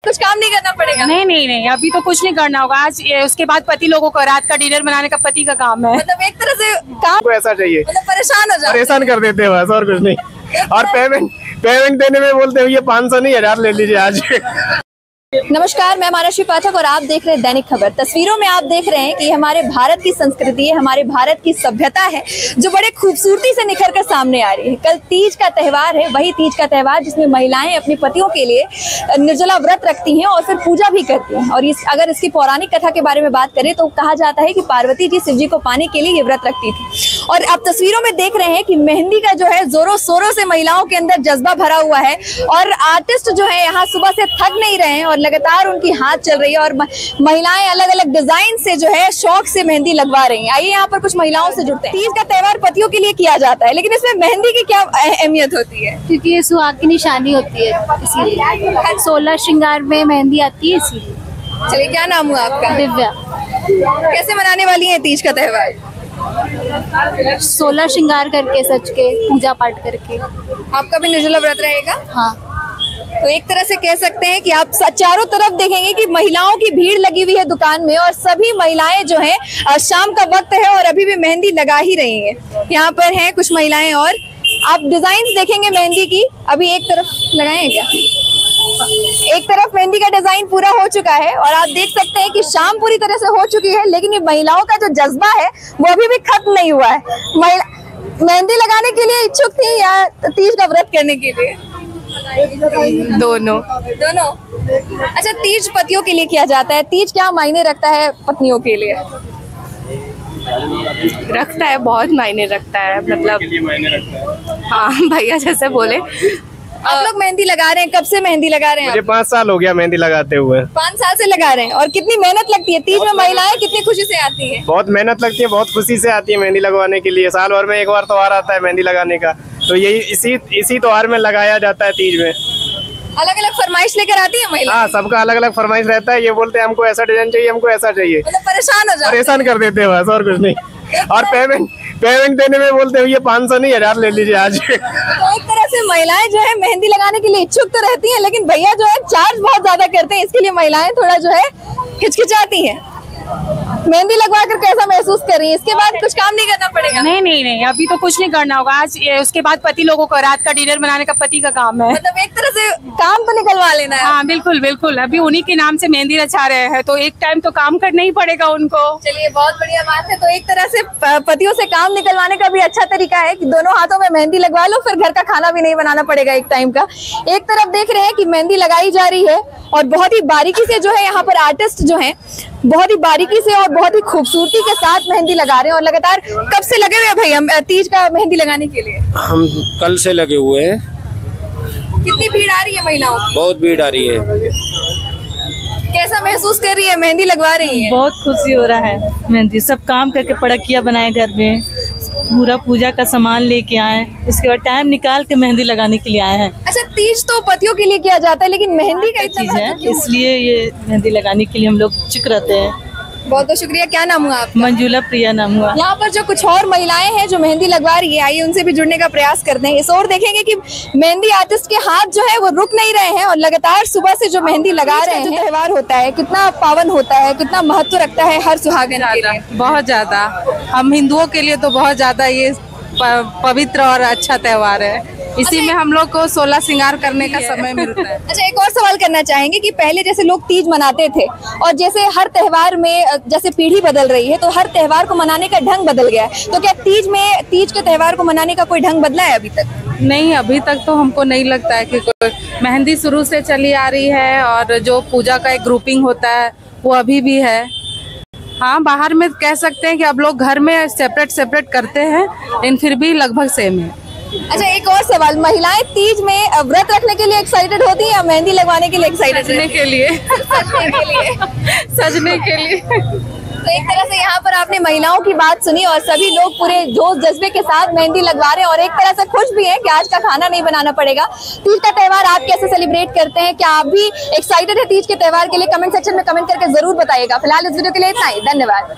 कुछ काम नहीं करना पड़ेगा? नहीं नहीं नहीं, अभी तो कुछ नहीं करना होगा। आज उसके बाद पति लोगों को रात का डिनर बनाने का पति का काम है। मतलब एक तरह से काम को ऐसा चाहिए, मतलब परेशान हो जाते हैं। परेशान कर देते हैं बस, और कुछ नहीं। और पेमेंट देने में बोलते हैं ये 500 नहीं 1000 ले लीजिए आज। नमस्कार, मैं मानसी पाठक और आप देख रहे हैं दैनिक खबर। तस्वीरों में आप देख रहे हैं कि हमारे भारत की संस्कृति है, हमारे भारत की सभ्यता है जो बड़े खूबसूरती से निखर कर सामने आ रही है। कल तीज का त्यौहार है, वही तीज का त्यौहार जिसमें महिलाएं अपने पतियों के लिए निर्जला व्रत रखती हैं और फिर पूजा भी करती हैं। और अगर इसकी पौराणिक कथा के बारे में बात करें तो कहा जाता है कि पार्वती जी शिव जी को पाने के लिए ये व्रत रखती थी। और आप तस्वीरों में देख रहे हैं कि मेहंदी का जो है जोरों शोरों से महिलाओं के अंदर जज्बा भरा हुआ है और आर्टिस्ट जो है यहाँ सुबह से थक नहीं रहे हैं और लगातार उनकी हाथ चल रही है और महिलाएं अलग अलग डिजाइन से जो है शौक से मेहंदी लगवा रही हैं। आइए यहाँ पर कुछ महिलाओं से जुड़ते हैं। तीज का त्यौहार पतियों के लिए किया जाता है, लेकिन इसमें मेहंदी की क्या अहमियत होती है? क्योंकि ये सुहाग की निशानी होती है, इसीलिए 16 श्रृंगार में मेहंदी आती है, इसीलिए। चलिए, क्या नाम हुआ आपका? दिव्या। कैसे मनाने वाली है तीज का त्यौहार? 16 श्रृंगार करके, सच के पूजा पाठ करके। आपका भी निर्जला व्रत रहेगा? हाँ। तो एक तरह से कह सकते हैं कि आप चारों तरफ देखेंगे कि महिलाओं की भीड़ लगी हुई है दुकान में और सभी महिलाएं जो हैं शाम का वक्त है और अभी भी मेहंदी लगा ही रही हैं। यहाँ पर हैं कुछ महिलाएं और आप डिजाइन देखेंगे मेहंदी की। अभी एक तरफ लगाए क्या? एक तरफ मेहंदी का डिजाइन पूरा हो चुका है और आप देख सकते हैं कि शाम पूरी तरह से हो चुकी है, लेकिन ये महिलाओं का जो जज्बा है वो अभी भी खत्म नहीं हुआ है। मेहंदी लगाने के लिए इच्छुक थी या तीज का व्रत करने के लिए? दोनों। अच्छा, तीज पतियों के लिए किया जाता है, तीज क्या मायने रखता है पत्नियों के लिए? रखता है, बहुत मायने रखता है। मतलब हाँ, भैया जैसे बोले। आप लोग मेहंदी लगा रहे हैं, कब से मेहंदी लगा रहे हैं? मुझे 5 साल हो गया मेहंदी लगाते हुए। 5 साल से लगा रहे हैं। और कितनी मेहनत लगती है तीज में? महिलाएं कितनी खुशी से आती हैं? बहुत मेहनत लगती है, बहुत खुशी से आती है मेहंदी लगवाने के लिए। साल भर में एक बार त्योहार आता है मेहंदी लगाने का, तो यही इसी त्योहार में लगाया जाता है तीज में। अलग अलग फरमाइश लेकर आती है महिला? हाँ, सबका अलग अलग फरमाइश रहता है। ये बोलते हैं हमको ऐसा डिजाइन चाहिए, हमको ऐसा चाहिए। मतलब परेशान हो जाते हैं। परेशान कर देते हैं बस, और कुछ नहीं। और पेमेंट देने में बोलते हैं ये 500 नहीं 1000 ले लीजिए आज। तो एक तरह से महिलाएं जो है मेहंदी लगाने के लिए इच्छुक तो रहती हैं, लेकिन भैया जो है चार्ज बहुत ज्यादा करते हैं, इसके लिए महिलाएं थोड़ा जो है हिचकिचाती हैं। मेहंदी लगवा कर कैसा महसूस कर रही है? इसके बाद कुछ काम नहीं करना पड़ेगा? नहीं नहीं नहीं, अभी तो कुछ नहीं करना होगा। आज उसके बाद पति लोगों को रात का डिनर बनाने का पति का काम है। मतलब एक तरह से काम तो निकलवा लेना है। हाँ बिल्कुल बिल्कुल, अभी उन्हीं के नाम से मेहंदी रचा रहे हैं तो एक टाइम तो काम करना ही पड़ेगा उनको। चलिए, बहुत बढ़िया बात है। तो एक तरह से पतियों से काम निकलवाने का भी अच्छा तरीका है कि दोनों हाथों में मेहंदी लगवा लो, फिर घर का खाना भी नहीं बनाना पड़ेगा एक टाइम का। एक तरफ देख रहे हैं कि मेहंदी लगाई जा रही है और बहुत ही बारीकी से जो है यहाँ पर आर्टिस्ट जो है बहुत ही बारीकी से और बहुत ही खूबसूरती के साथ मेहंदी लगा रहे हैं। और लगातार कब से लगे हुए हैं भाई हम तीज का मेहंदी लगाने के लिए? हम कल से लगे हुए हैं। कितनी भीड़ आ रही है महिलाओं की? बहुत भीड़ आ रही है। कैसा महसूस कर रही है? मेहंदी लगवा रही है? बहुत खुशी हो रहा है। मेहंदी सब काम करके पड़कियाँ बनाए, घर में पूरा पूजा का सामान लेके आए, उसके बाद टाइम निकाल के मेहंदी लगाने के लिए आए हैं। अच्छा, तीज तो पतियों के लिए किया जाता है, लेकिन मेहंदी का चीज है, इसलिए ये मेहंदी लगाने के लिए हम लोग इच्छुक रहते हैं। बहुत बहुत शुक्रिया। क्या नाम हुआ आपका? मंजुला प्रिया नाम हुआ। यहाँ पर जो कुछ और महिलाएं हैं जो मेहंदी लगवा रही है, आइए उनसे भी जुड़ने का प्रयास करते हैं। इस ओर देखेंगे कि मेहंदी आर्टिस्ट के हाथ जो है वो रुक नहीं रहे हैं और लगातार सुबह से जो मेहंदी लगा रहे हैं। त्यौहार होता है, कितना पावन होता है, कितना महत्व रखता है हर सुहागन के लिए? बहुत ज्यादा, हम हिंदुओं के लिए तो बहुत ज्यादा ये पवित्र और अच्छा त्यौहार है। इसी में हम लोग को 16 श्रृंगार करने का समय मिलता है। अच्छा, एक और सवाल करना चाहेंगे कि पहले जैसे लोग तीज मनाते थे और जैसे हर त्योहार में जैसे पीढ़ी बदल रही है तो हर त्योहार को मनाने का ढंग बदल गया है, तो क्या तीज के त्योहार को मनाने का कोई ढंग बदला है अभी तक? नहीं, अभी तक तो हमको नहीं लगता है कि कोई। मेहंदी शुरू से चली आ रही है और जो पूजा का एक ग्रुपिंग होता है वो अभी भी है। हाँ, बाहर में कह सकते हैं कि अब लोग घर में सेपरेट करते हैं, लेकिन फिर भी लगभग सेम है। अच्छा, एक और सवाल, महिलाएं तीज में व्रत रखने के लिए एक्साइटेड होती हैं या मेहंदी लगवाने के लिए एक्साइटेड? सजने के लिए सजने के लिए। तो एक तरह से यहाँ पर आपने महिलाओं की बात सुनी और सभी लोग पूरे जोश जज्बे के साथ मेहंदी लगवा रहे हैं और एक तरह से खुश भी हैं कि आज का खाना नहीं बनाना पड़ेगा। तीज का त्यौहार आप कैसे सेलिब्रेट करते हैं? क्या आप भी एक्साइटेड है तीज के त्यौहार के लिए? कमेंट सेक्शन में कमेंट करके जरूर बताइएगा। फिलहाल इस वीडियो के लिए इतना ही, धन्यवाद।